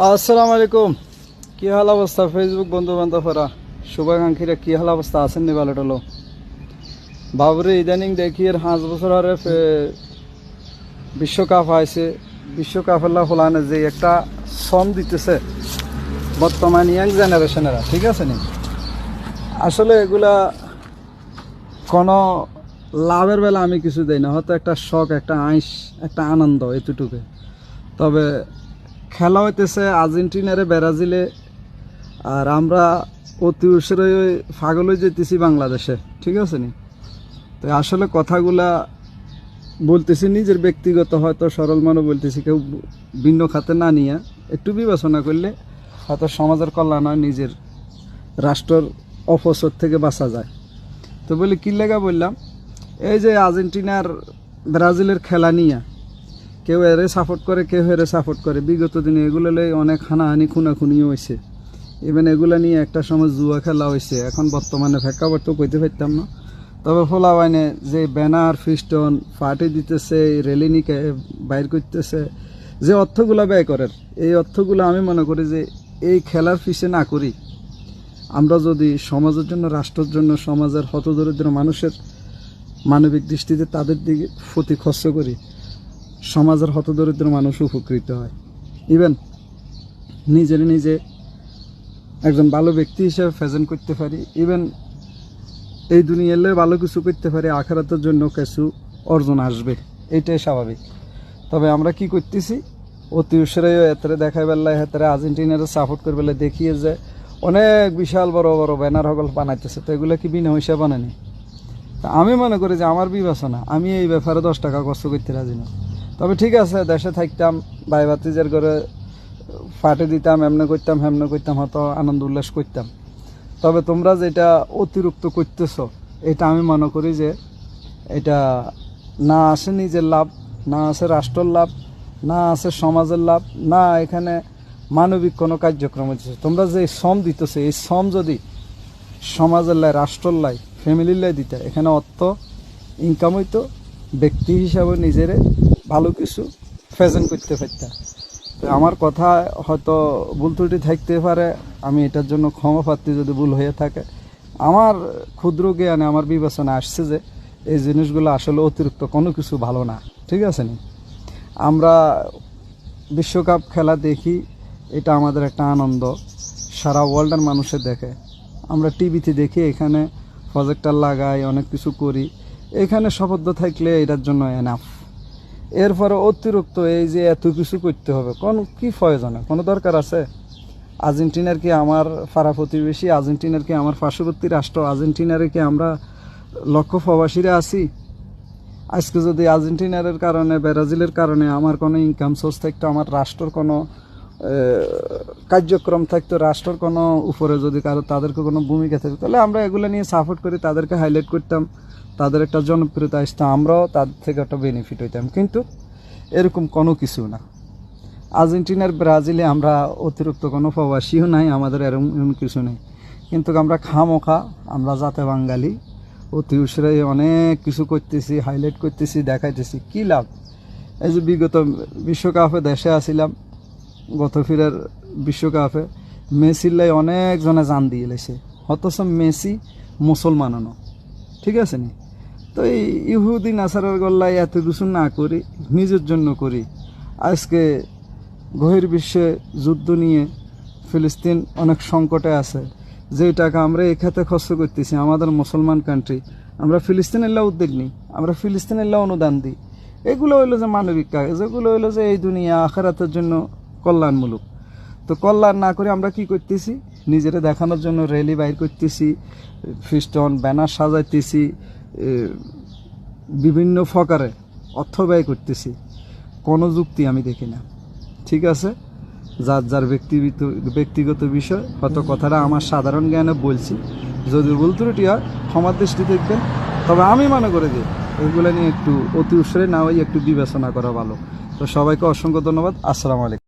আসসালামু আলাইকুম। কি হাল অবস্থা ফেসবুক বন্ধু বান্ধবরা, শুভাকাঙ্ক্ষীরা কি হাল অবস্থা আছেন নি? ভালো টলো বাবুরে ইদানিং দেখি এর 5 বছর আরে বিশ্বকাপ হয়েছে। বিশ্বকাপ হলানে যে একটা শ্রম দিতেছে বর্তমান ইয়াং জেনারেশনেরা, ঠিক আছে নি? আসলে এগুলা কোনো লাভের বেলা আমি কিছু দেই না, হয়তো একটা শখ, একটা আইস, একটা আনন্দ, এতটুকু। তবে খেলা হইতেছে আর্জেন্টিনারে ব্রাজিলে, আর আমরা অতি উৎসাহে পাগল হয়ে যেতেছি বাংলাদেশে, ঠিক আছে নি? তো আসলে কথাগুলা বলতেছি নিজের ব্যক্তিগত, হয়তো সরল মনে বলতেছি, কেউ ভিন্ন খাতে না নিয়ে একটু বিবেচনা করলে হয়তো সমাজের কল্যাণ হয়, নিজের রাষ্ট্রের অপসর থেকে বাঁচা যায়। তো বলি কী লেগা বললাম, এই যে আর্জেন্টিনার ব্রাজিলের খেলা নিয়ে কেউ এরে সাপোর্ট করে, কেউ এরে সাপোর্ট করে। বিগত দিনে এগুলো লই অনেক হানাহানি খুনাখুনিও হয়েছে। ইভেন এগুলো নিয়ে একটা সময় জুয়া খেলা হয়েছে। এখন বর্তমানে প্রেক্ষাপট তো কইতে পারতাম না। তবে ফোলা বাইনে যে ব্যানার ফিস্টন ফাটি দিতেছে, রেলিনিকে বাইর করতেছে, যে অর্থগুলো ব্যয় করেন, এই অর্থগুলো আমি মনে করি যে এই খেলার পিছে না করি আমরা যদি সমাজের জন্য, রাষ্ট্রের জন্য, সমাজের হতদরিদ্র মানুষের মানবিক দৃষ্টিতে তাদের দিকে প্রতি খরচ করি, সমাজের হতদরিদ্র মানুষ উপকৃত হয়। ইভেন নিজে একজন ভালো ব্যক্তি হিসেবে প্রেজেন্ট করতে পারি। ইভেন এই দুনিয়ালে ভালো কিছু করতে পারি, আখিরাতের জন্য কিছু অর্জন আসবে, এইটাই স্বাভাবিক। তবে আমরা কি করতেছি, অতি উৎসাহে এতরে দেখাই বেলায় হেতারে আর্জেন্টিনারে সাপোর্ট করে বেলায় দেখিয়ে যে অনেক বিশাল বড় বড় ব্যানার হগল বানাইতেছে। তো এগুলো কি বিনা হিসাব বানানি? তা আমি মনে করি যে আমার বিবেচনা, আমি এই ব্যাপারে 10 টাকা কষ্ট করতে রাজি না। তবে ঠিক আছে, দেশে থাকতাম, ভাই ভাতিজার করে ফাটে দিতাম, এমনি করতাম হেমনে করতাম, হয়তো আনন্দ উল্লাস করতাম। তবে তোমরা যেটা অতিরিক্ত করতেছ, এটা আমি মনে করি যে এটা না আছে নিজের লাভ, না আছে রাষ্ট্রের লাভ, না আছে সমাজের লাভ, না এখানে মানবিক কোনো কার্যক্রম হচ্ছে। তোমরা যে শ্রম দিতেছে, এই শ্রম যদি সমাজের লাই, রাষ্ট্রের লাই, ফ্যামিলির লাই দিতে, এখানে অর্থ ইনকাম হইতো, ব্যক্তি হিসাবে নিজেরে ভালো কিছু প্রেজেন্ট করতে পারতাম। আমার কথা হয়তো ভুল ত্রুটি থাকতে পারে, আমি এটার জন্য ক্ষমা প্রার্থী যদি ভুল হয়ে থাকে। আমার ক্ষুদ্র জ্ঞানে আমার বিবেচনা আসছে যে এই জিনিসগুলো আসলে অতিরিক্ত কোনো কিছু ভালো না, ঠিক আছে নি? আমরা বিশ্বকাপ খেলা দেখি, এটা আমাদের একটা আনন্দ, সারা ওয়ার্ল্ডের মানুষে দেখে। আমরা টিভিতে দেখি, এখানে প্রজেক্টর লাগাই, অনেক কিছু করি, এখানে শপথ থাকলে এটার জন্য এনাফ। এরপরে অতিরিক্ত এই যে এত কিছু করতে হবে, কি প্রয়োজনে, কোনো দরকার আছে? আর্জেন্টিনার কি আমার পাড়া প্রতিবেশী? আর্জেন্টিনার কি আমার পার্শ্ববর্তী রাষ্ট্র? আর্জেন্টিনারে কি আমরা লক্ষ্য প্রবাসীরা আছি? আজকে যদি আর্জেন্টিনারের কারণে, ব্রাজিলের কারণে আমার কোনো ইনকাম সোর্স থাকতো, আমার রাষ্ট্রের কোনো কার্যক্রম থাকতো, রাষ্ট্রের কোনো উপরে যদি কারো তাদেরকে কোনো ভূমিকা থাকতো, তাহলে আমরা এগুলো নিয়ে সাপোর্ট করি, তাদেরকে হাইলাইট করতাম, তাদের একটা জনপ্রিয়তা আসতো, আমরাও তাদের থেকে একটা বেনিফিট হইতাম। কিন্তু এরকম কোনো কিছু না। আর্জেন্টিনার ব্রাজিলে আমরা অতিরিক্ত কোনো প্রবাসীও নাই, আমাদের এরকম কিছু নেই। কিন্তু আমরা খামোখা, আমরা জাতে বাঙালি, অতি উৎসাহে অনেক কিছু করতেছি, হাইলাইট করতেছি, দেখাইতেছি। কী লাভ? এই যে বিগত বিশ্বকাপে দেশে আসিলাম, গত ফিরের বিশ্বকাপে মেসির লাই অনেকজনে জান দিয়ে লেছে, অথচ মেসি মুসলমানও, ঠিক আছে নি? তো এই ইহুদি নাসারার গল্লায় এত কিছু না করি, নিজের জন্য করি। আজকে বহির বিশ্বে যুদ্ধ নিয়ে ফিলিস্তিন অনেক সংকটে আছে, যে টাকা আমরা এই খাতে খরচ করতেছি, আমাদের মুসলমান কান্ট্রি, আমরা ফিলিস্তিনের উদ্যোগ নিই, আমরা ফিলিস্তিনের অনুদান দিই। এগুলো হইলো যে মানবিক কাজ, এগুলো হইলো যে এই দুনিয়া আখিরাতের জন্য কল্যাণমূলক। তো কল্যাণ না করে আমরা কি করতেছি, নিজেরা দেখানোর জন্য র্যালি বাইর করতেছি, ফিস্টন ব্যানার সাজাইতেছি, বিভিন্ন প্রকারে অর্থ ব্যয় করতেছি। কোনো যুক্তি আমি দেখি না, ঠিক আছে? যার যার ব্যক্তিগত বিষয়, হয়তো কথাটা আমার সাধারণ জ্ঞানে বলছি, যদি ভুল ত্রুটি হয় ক্ষমার দৃষ্টি দেখবেন। তবে আমি মনে করি যে এগুলো নিয়ে একটু অতি উৎসাহে না হয়ে একটু বিবেচনা করা ভালো। তো সবাইকে অসংখ্য ধন্যবাদ। আসসালামু আলাইকুম।